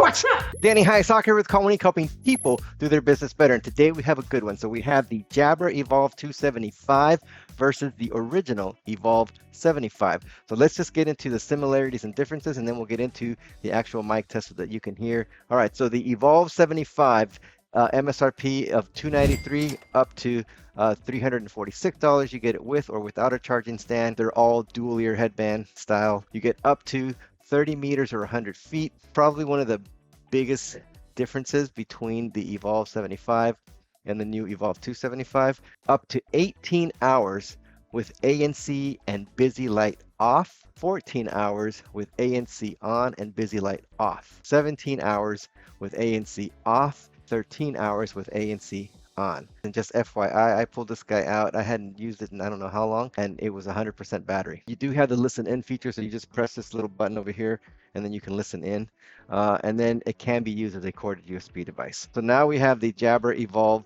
What? Danny Hayasaka with Colony, helping people do their business better. And today we have a good one. So we have the Jabra Evolve 275 versus the original Evolve 75. So let's just get into the similarities and differences, and then we'll get into the actual mic test so that you can hear. All right, so the Evolve 75, MSRP of $293 up to $346. You get it with or without a charging stand. They're all dual ear headband style. You get up to 30 meters or 100 feet. Probably one of the biggest differences between the Evolve 75 and the new Evolve 275. Up to 18 hours with ANC and busy light off, 14 hours with ANC on and busy light off, 17 hours with ANC off, 13 hours with ANC on. And just FYI, I pulled this guy out. I hadn't used it in I don't know how long, and it was 100% battery. You do have the listen in feature, so you just press this little button over here, and then you can listen in. And then it can be used as a corded USB device. So now we have the Jabra Evolve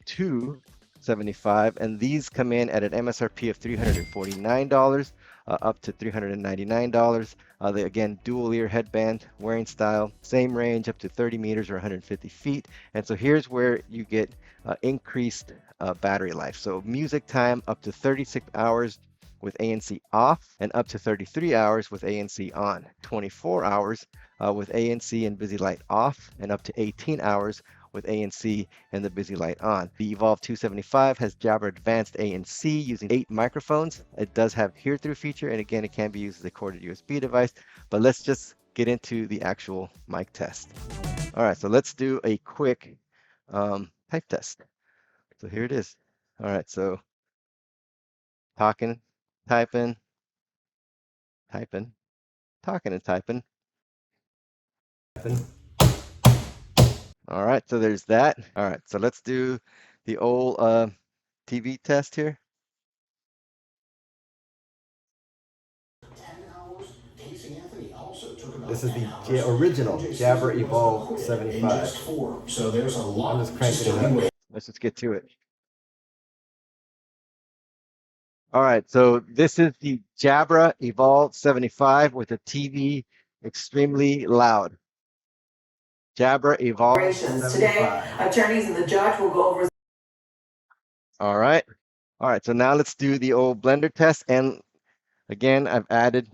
275, and these come in at an MSRP of $349 up to $399. They again dual ear headband wearing style, same range up to 30 meters or 150 feet. And so here's where you get increased battery life. So music time up to 36 hours with ANC off and up to 33 hours with ANC on, 24 hours with ANC and busy light off, and up to 18 hours with ANC and the busy light on. The Evolve 275 has Jabra Advanced ANC using 8 microphones. It does have hear-through feature, and again, it can be used as a corded USB device. But let's just get into the actual mic test. All right, so let's do a quick type test. So here it is. All right, so talking, typing, typing, talking and typing. All right, so there's that. All right, so let's do the old TV test here. This is the original Jabra Evolve 75. So there's a lot. I'm just cranking it up. Let's just get to it. All right, so this is the Jabra Evolve 75 with a TV extremely loud. Jabra Evolve 75. Today, attorneys and the judge will go over. All right. All right, so now let's do the old blender test. And again, I've added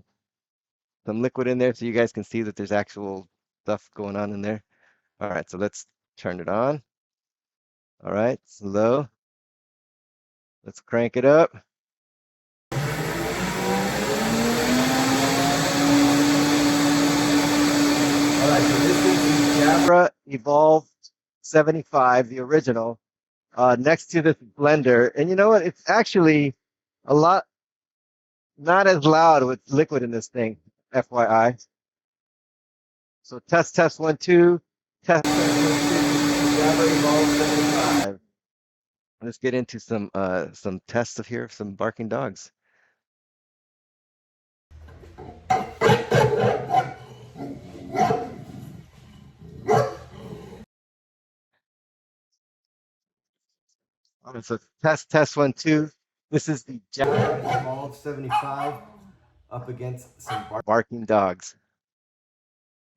some liquid in there so you guys can see that there's actual stuff going on in there. All right, so let's turn it on. All right, slow. Let's crank it up. All right, so this is the Jabra Evolve 75, the original, next to this blender. And you know what? It's actually a lot, not as loud with liquid in this thing, FYI. So test 1 2, test 1 2, Jabra Evolve 75. Let's get into some tests of here, some barking dogs. All right, so test 1 2. This is the Jabra Evolve 75 up against some barking dogs.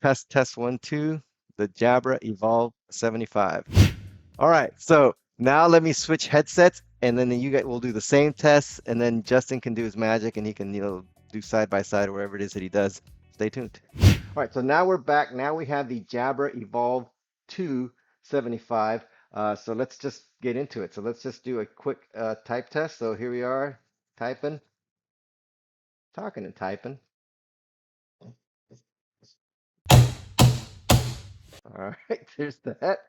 Test 1 2, the Jabra Evolve 75. All right, so now let me switch headsets, and then you guys will do the same tests, and then Justin can do his magic, and he can do side by side or wherever it is that he does. Stay tuned. All right, so now we're back. Now we have the Jabra Evolve 275. So let's just get into it. So let's just do a quick type test. So here we are, typing, talking and typing. All right, there's that.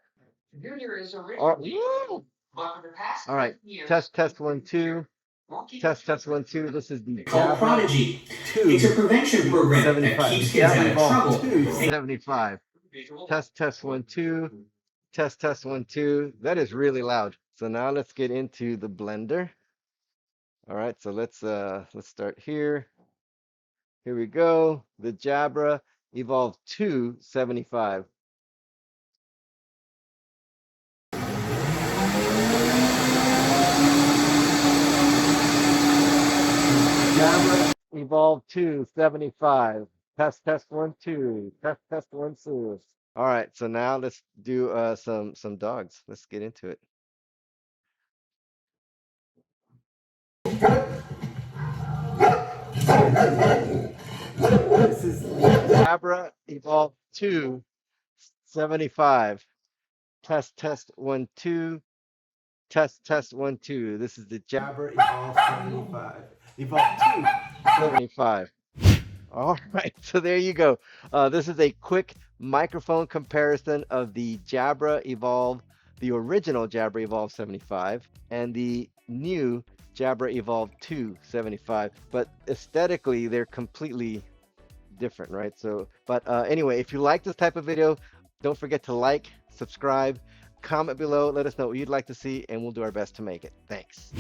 Junior is All right, test 1 2. Test 1 2. This is the Called Prodigy. It's a prevention program that keeps kids out of trouble. 275. Test 1 2. Test 1 2. That is really loud. So now let's get into the blender. All right, so let's start here. Here we go. The Jabra Evolve 275. Jabra Evolve 275. Test 1 2. Test 1 2. All right, so now let's do some dogs. Let's get into it. This is Jabra Evolve 2 75. Test 1 2. Test 1 2. This is the Jabra Evolve 75. Evolve 2 75. All right, so there you go. This is a quick microphone comparison of the Jabra Evolve, the original Jabra Evolve 75, and the new Jabra Evolve 2 75. But aesthetically, they're completely different, right? So, but anyway, if you like this type of video, don't forget to like, subscribe, comment below, let us know what you'd like to see, and we'll do our best to make it. Thanks.